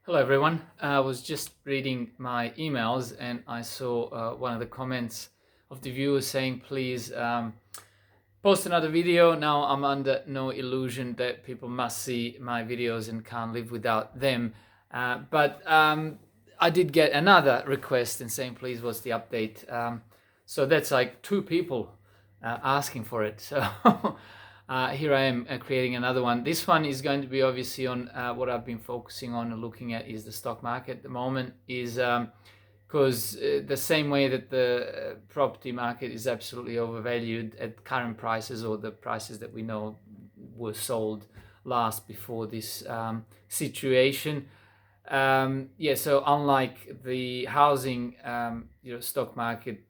Hello everyone. I was just reading my emails and I saw one of the comments of the viewers saying please post another video. Now I'm under no illusion that people must see my videos and can't live without them. But I did get another request and saying please what's the update. So that's like two people asking for it. So here I am creating another one. This one is going to be obviously on what I've been focusing on and looking at is the stock market at the moment is because the same way that the property market is absolutely overvalued at current prices or the prices that we know were sold last before this situation. So unlike the housing, stock market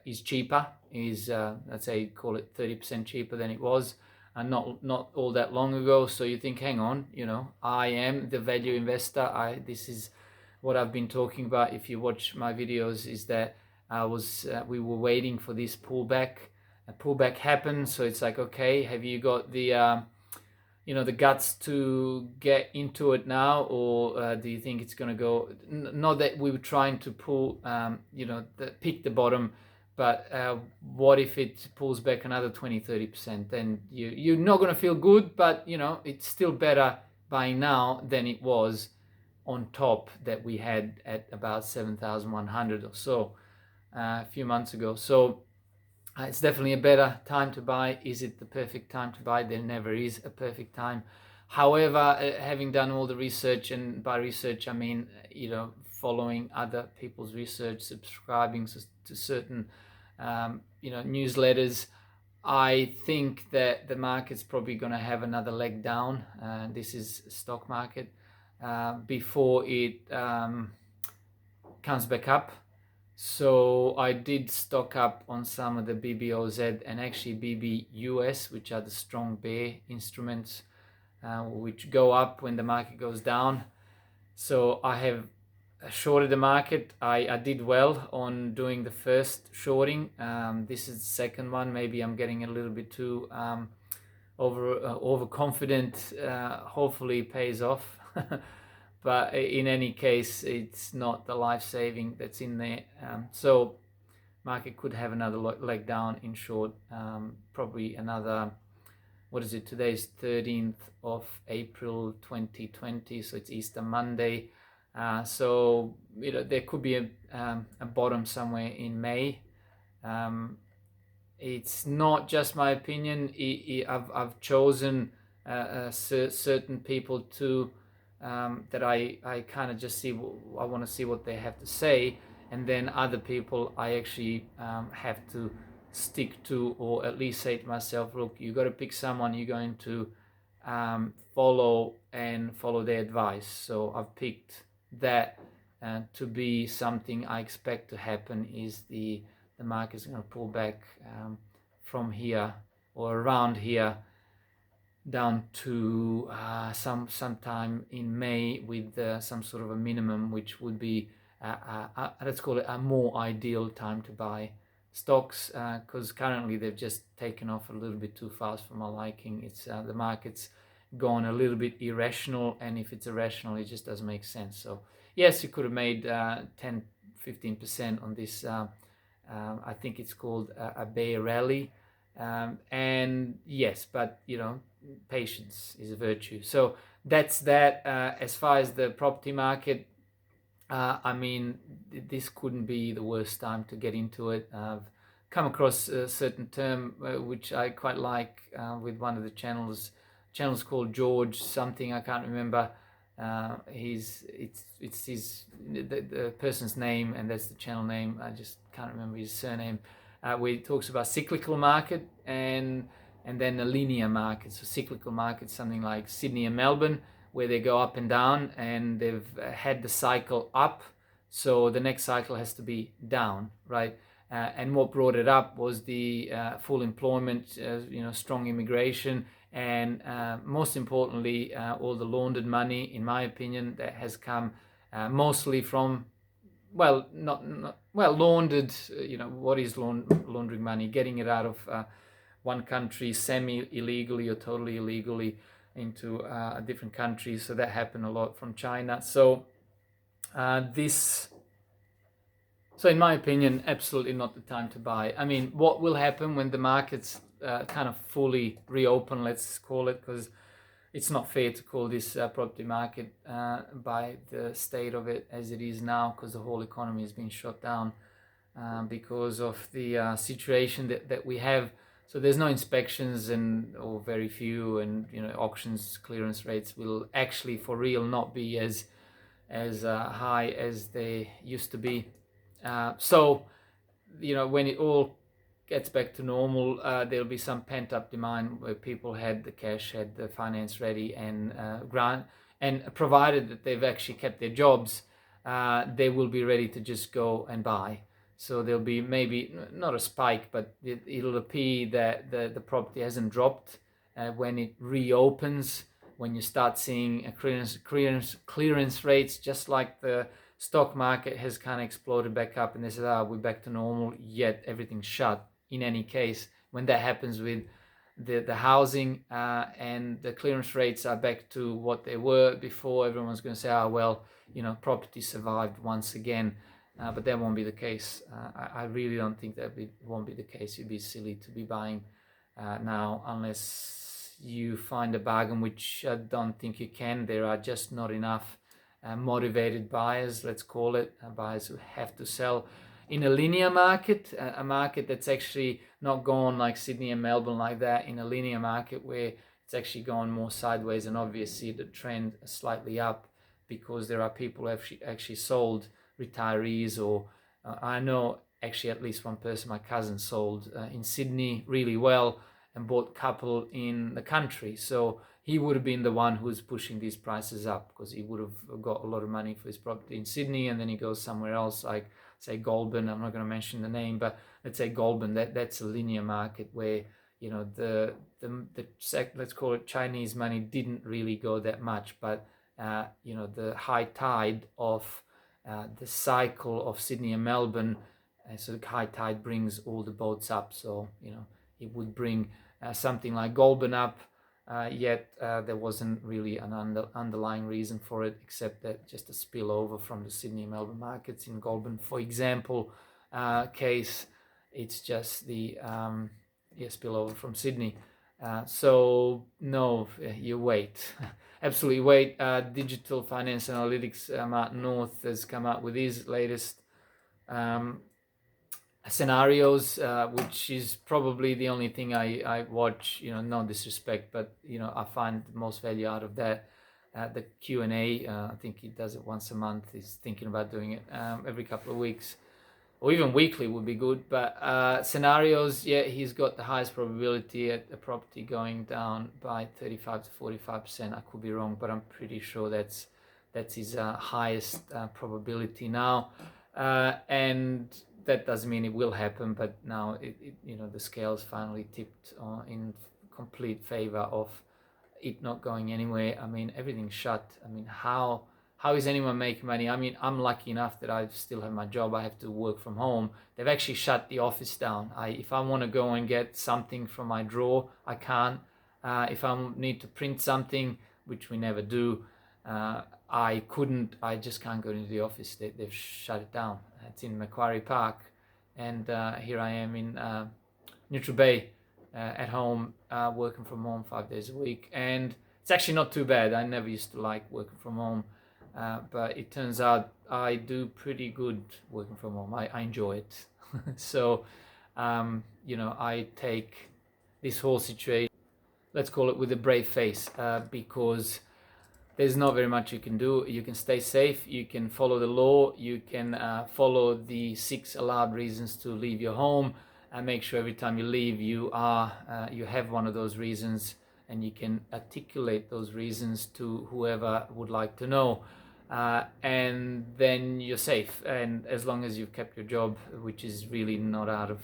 is cheaper, is let's say call it 30% cheaper than it was, and not all that long ago. So you think, hang on, I am the value investor. This is what I've been talking about. If you watch my videos, is that we were waiting for this pullback. A pullback happened, so it's like, okay, have you got the the guts to get into it now, or do you think it's going to go? Not that we were trying to pull, pick the bottom, but what if it pulls back another 20-30%? Then you're not going to feel good, but it's still better buying now than it was on top that we had at about 7,100 or so a few months ago. So it's definitely a better time to buy. Is it the perfect time to buy? There never is a perfect time. However, having done all the research, and by research I mean following other people's research, subscribing to certain newsletters, I think that the market's probably going to have another leg down. This is stock market before it comes back up. So I did stock up on some of the BBOZ and actually BBUS, which are the strong bear instruments, which go up when the market goes down. So I have shorted the market. I did well on doing the first shorting. This is the second one. Maybe I'm getting a little bit too overconfident. Hopefully it pays off. But in any case, it's not the life-saving that's in there. So market could have another leg down in short, probably another, what is it? Today's 13th of April 2020, so it's Easter Monday. So there could be a bottom somewhere in May. It's not just my opinion. I've chosen certain people to that I kind of just see. I want to see what they have to say, and then other people I actually have to stick to, or at least say to myself, look, you got to pick someone you're going to follow their advice. So I've picked that to be something I expect to happen is the market is going to pull back from here or around here down to sometime in May with some sort of a minimum, which would be let's call it a more ideal time to buy stocks, because currently they've just taken off a little bit too fast for my liking. It's the market's gone a little bit irrational, and if it's irrational, it just doesn't make sense. So yes, you could have made 10-15% on this. I think it's called a bear rally. And yes, but patience is a virtue. So that's that. As far as the property market, I mean, this couldn't be the worst time to get into it. I've come across a certain term which I quite like with one of the channels called George something, I can't remember. It's the person's name, and that's the channel name. I just can't remember his surname. Where he talks about cyclical market and then a linear market. So cyclical market, something like Sydney and Melbourne, where they go up and down, and they've had the cycle up, so the next cycle has to be down, right? And what brought it up was the full employment, strong immigration, and most importantly, all the laundered money, in my opinion, that has come mostly from laundered. What is laundering money? Getting it out of one country semi-illegally or totally illegally into a different country. So that happened a lot from China. So This, so in my opinion, absolutely not the time to buy. I mean, what will happen when the markets kind of fully reopen, let's call it, because it's not fair to call this property market by the state of it as it is now, because the whole economy has been shut down because of the situation that we have. So there's no inspections or very few, and auctions clearance rates will actually for real not be as high as they used to be. So when it all gets back to normal, there'll be some pent-up demand where people had the cash, had the finance ready, and provided that they've actually kept their jobs, they will be ready to just go and buy. So there'll be maybe not a spike, but it'll appear that the property hasn't dropped when it reopens. When you start seeing clearance rates, just like the stock market has kind of exploded back up, and they said, we're back to normal, yet everything's shut. In any case, when that happens with the housing and the clearance rates are back to what they were before, everyone's going to say, property survived once again. But that won't be the case. I really don't think that won't be the case. It'd be silly to be buying now unless you find a bargain, which I don't think you can. There are just not enough motivated buyers, let's call it, buyers who have to sell. In a linear market, a market that's actually not gone like Sydney and Melbourne like that, in a linear market where it's actually gone more sideways, and obviously the trend is slightly up because there are people who have actually sold, retirees, or I know actually at least one person, my cousin, sold in Sydney really well and bought a couple in the country. So he would have been the one who's pushing these prices up, because he would have got a lot of money for his property in Sydney, and then he goes somewhere else, like say Goulburn. I'm not going to mention the name, but let's say Goulburn. That's a linear market where let's call it Chinese money didn't really go that much, but the high tide of the cycle of Sydney and Melbourne, so the high tide brings all the boats up. So it would bring something like Goulburn up, yet there wasn't really an underlying reason for it, except that just a spillover from the Sydney and Melbourne markets. In Goulburn, for example, case, it's just the spillover from Sydney. So no, you wait. Absolutely wait. Digital Finance Analytics, Martin North has come out with his latest scenarios, which is probably the only thing I watch. No disrespect, but I find the most value out of that. The Q&A, I think he does it once a month. He's thinking about doing it every couple of weeks, or even weekly would be good. But scenarios, he's got the highest probability at the property going down by 35 to 45%. I could be wrong, but I'm pretty sure that's his highest probability now. And that doesn't mean it will happen, but now the scales finally tipped in complete favor of it not going anywhere. I mean, everything's shut. I mean, how is anyone making money? I mean, I'm lucky enough that I still have my job. I have to work from home. They've actually shut the office down. If I want to go and get something from my drawer, I can't. If I need to print something, which we never do, I couldn't. I just can't go into the office. They've shut it down. It's in Macquarie Park, and here I am in Neutral Bay at home, working from home 5 days a week, and it's actually not too bad. I never used to like working from home, but it turns out I do pretty good working from home. I enjoy it. So I take this whole situation, let's call it, with a brave face, because there's not very much you can do. You can stay safe, you can follow the law, you can follow the 6 allowed reasons to leave your home, and make sure every time you leave you have one of those reasons, and you can articulate those reasons to whoever would like to know, and then you're safe. And as long as you've kept your job, which is really not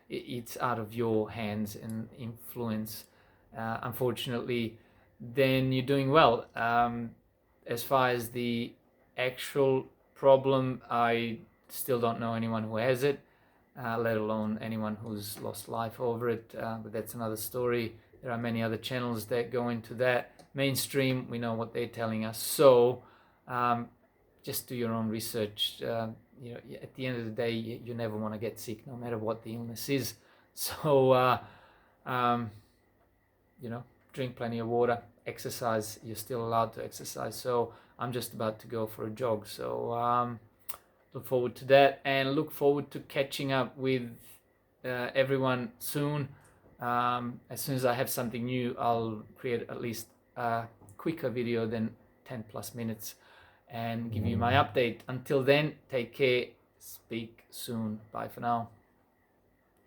it's out of your hands and influence, unfortunately, then you're doing well. As far as the actual problem, I still don't know anyone who has it, let alone anyone who's lost life over it, but that's another story. There are many other channels that go into that. Mainstream, we know what they're telling us. So just do your own research. You know, at the end of the day, you never want to get sick, no matter what the illness is. So, you know, drink plenty of water, exercise. You're still allowed to exercise. So I'm just about to go for a jog. So look forward to that, and look forward to catching up with everyone soon. As soon as I have something new, I'll create at least a quicker video than 10 plus minutes and give you my update. Until then, take care. Speak soon. Bye for now.